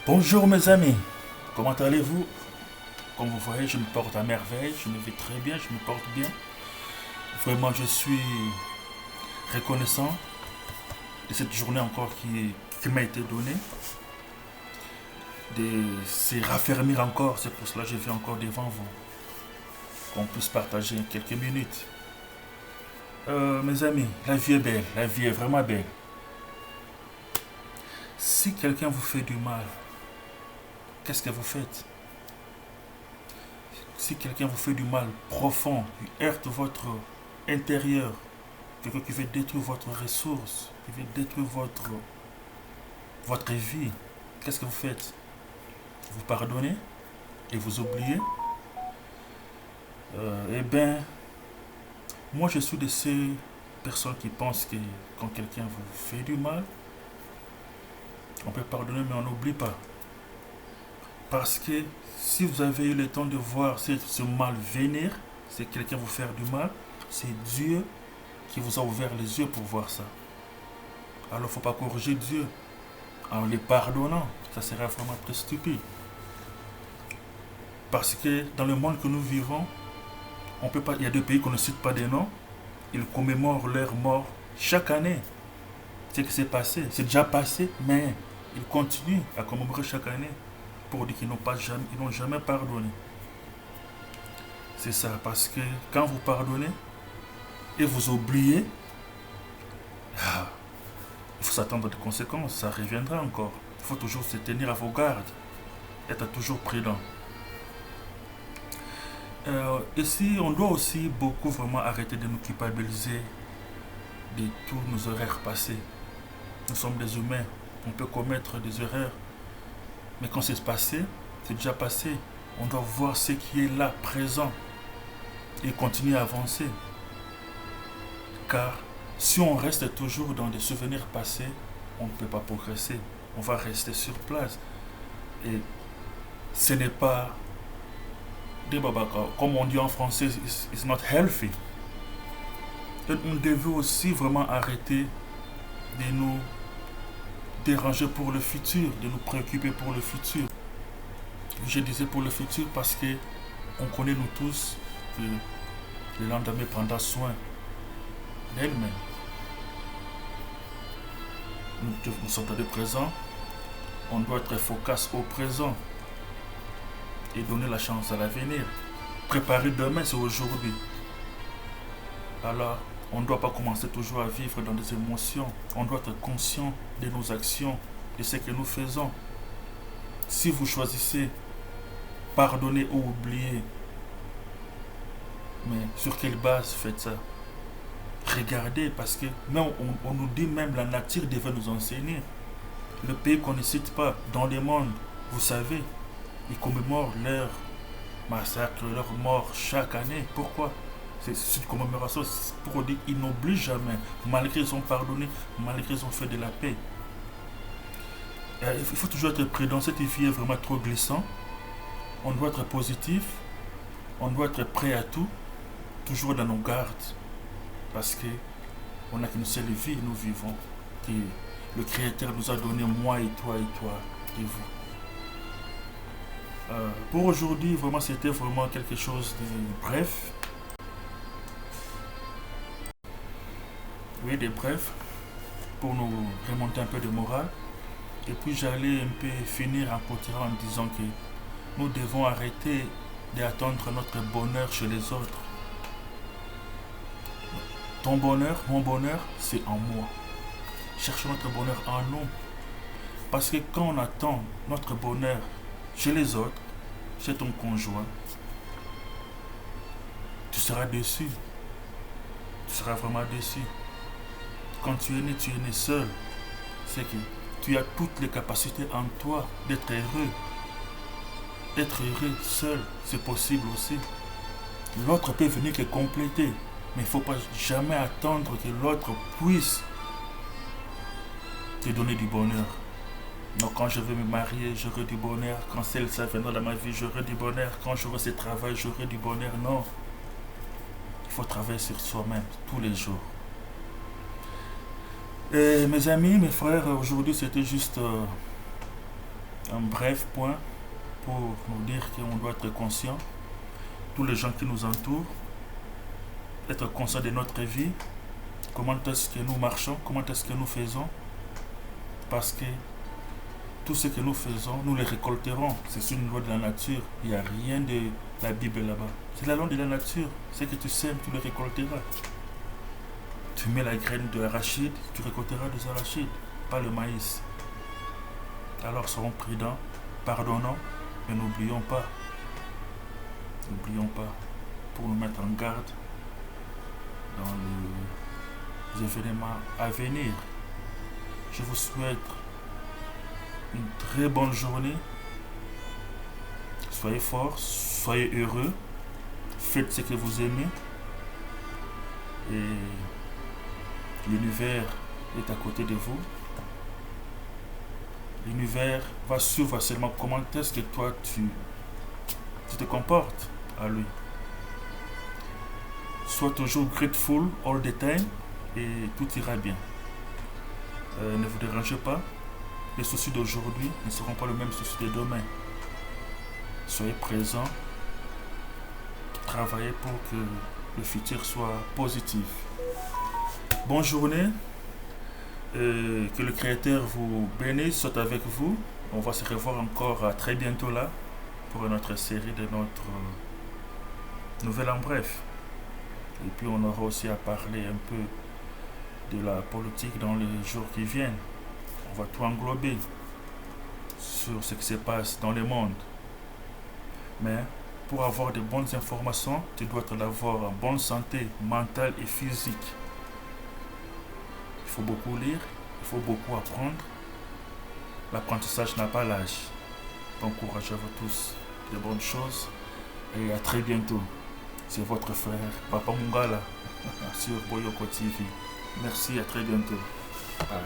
Bonjour mes amis, comment allez-vous? Comme vous voyez, je me porte à merveille, je me vais très bien, je me porte bien. Vraiment, je suis reconnaissant de cette journée encore qui m'a été donnée, de se raffermir encore, c'est pour cela que je viens encore devant vous, qu'on puisse partager quelques minutes. Mes amis, la vie est belle, la vie est vraiment belle. Si quelqu'un vous fait du mal, qu'est-ce que vous faites? Si quelqu'un vous fait du mal profond, qui heurte votre intérieur, quelqu'un qui veut détruire votre ressource, qui veut détruire votre vie, qu'est-ce que vous faites? Vous pardonnez et vous oubliez? Eh bien, moi je suis de ces personnes qui pensent que quand quelqu'un vous fait du mal, on peut pardonner mais on n'oublie pas. Parce que si vous avez eu le temps de voir ce mal venir, c'est quelqu'un vous faire du mal, c'est Dieu qui vous a ouvert les yeux pour voir ça. Alors il ne faut pas corriger Dieu en les pardonnant. Ça serait vraiment très stupide. Parce que dans le monde que nous vivons, on peut pas, il y a des pays qu'on ne cite pas des noms, ils commémorent leur mort chaque année. Ce qui s'est passé, c'est déjà passé, mais ils continuent à commémorer chaque année pour dire qu'ils n'ont jamais pardonné. C'est ça, parce que quand vous pardonnez et vous oubliez, il faut s'attendre à des conséquences, ça reviendra encore. Il faut toujours se tenir à vos gardes, être toujours prudent. Ici, on doit aussi beaucoup vraiment arrêter de nous culpabiliser de tous nos erreurs passées. Nous sommes des humains, on peut commettre des erreurs, mais quand c'est passé, c'est déjà passé. On doit voir ce qui est là, présent, et continuer à avancer. Car si on reste toujours dans des souvenirs passés, on ne peut pas progresser. On va rester sur place. Et ce n'est pas des babaka. Comme on dit en français, it's not healthy. Et on devait aussi vraiment arrêter de nous déranger pour le futur, de nous préoccuper pour le futur. Je disais pour le futur parce que on connaît nous tous que le lendemain prendra soin d'elle-même. Nous sommes dans le présent, on doit être efficace au présent et donner la chance à l'avenir. Préparer demain, c'est aujourd'hui. Alors, on ne doit pas commencer toujours à vivre dans des émotions. On doit être conscient de nos actions, de ce que nous faisons. Si vous choisissez pardonner ou oublier, mais sur quelle base faites ça? Regardez, parce que même on nous dit même la nature devait nous enseigner. Le pays qu'on ne cite pas, dans le monde, vous savez, ils commémorent leur massacre, leur mort chaque année. Pourquoi? C'est une commémoration pour dire qu'ils n'oublient jamais, malgré qu'ils ont pardonné, malgré qu'ils ont fait de la paix. Il faut toujours être prudent, cette vie est vraiment trop glissant. On doit être positif, on doit être prêt à tout, toujours dans nos gardes. Parce que on n'a qu'une seule vie, nous vivons. Que le Créateur nous a donné moi et toi et vous. Pour aujourd'hui, vraiment, c'était vraiment quelque chose de bref. Oui, de bref, pour nous remonter un peu de morale. Et puis j'allais un peu finir en continuant en disant que nous devons arrêter d'attendre notre bonheur chez les autres. Ton bonheur, mon bonheur, c'est en moi. Cherchons notre bonheur en nous. Parce que quand on attend notre bonheur chez les autres, chez ton conjoint, tu seras déçu. Tu seras vraiment déçu. Quand tu es né seul. C'est que tu as toutes les capacités en toi d'être heureux. Être heureux seul, c'est possible aussi. L'autre peut venir te compléter. Mais il ne faut pas jamais attendre que l'autre puisse te donner du bonheur. Donc quand je vais me marier, j'aurai du bonheur. Quand celle-ci viendra dans ma vie, j'aurai du bonheur. Quand j'aurai ce travail, j'aurai du bonheur. Non. Il faut travailler sur soi-même tous les jours. Et mes amis, mes frères, aujourd'hui c'était juste un bref point pour nous dire qu'on doit être conscient, tous les gens qui nous entourent, être conscient de notre vie, comment est-ce que nous marchons, comment est-ce que nous faisons, parce que tout ce que nous faisons, nous le récolterons. C'est une loi de la nature. Il n'y a rien de la Bible là-bas. C'est la loi de la nature. Ce que tu sèmes, tu le récolteras. Tu mets la graine de arachide, tu récolteras des arachides, pas le maïs. Alors soyons prudents, pardonnons, mais n'oublions pas, pour nous mettre en garde dans les événements à venir. Je vous souhaite une très bonne journée. Soyez forts, soyez heureux, faites ce que vous aimez et l'univers est à côté de vous. L'univers va suivre seulement comment est-ce que toi tu te comportes à lui. Sois toujours grateful all the time et tout ira bien. Ne vous dérangez pas. Les soucis d'aujourd'hui ne seront pas les mêmes soucis de demain. Soyez présents. Travaillez pour que le futur soit positif. Bonne journée. Que le Créateur vous bénisse, soit avec vous. On va se revoir encore très bientôt là pour notre série de notre Nouvelle en bref. Et puis on aura aussi à parler un peu de la politique dans les jours qui viennent. On va tout englober sur ce qui se passe dans le monde. Mais pour avoir de bonnes informations, tu dois l'avoir en bonne santé mentale et physique. Il faut beaucoup lire, il faut beaucoup apprendre. L'apprentissage n'a pas l'âge. Bon courage à vous tous, de bonnes choses et à très bientôt. C'est votre frère Papa Mungala sur Boyoko TV. Merci, à très bientôt. Bye.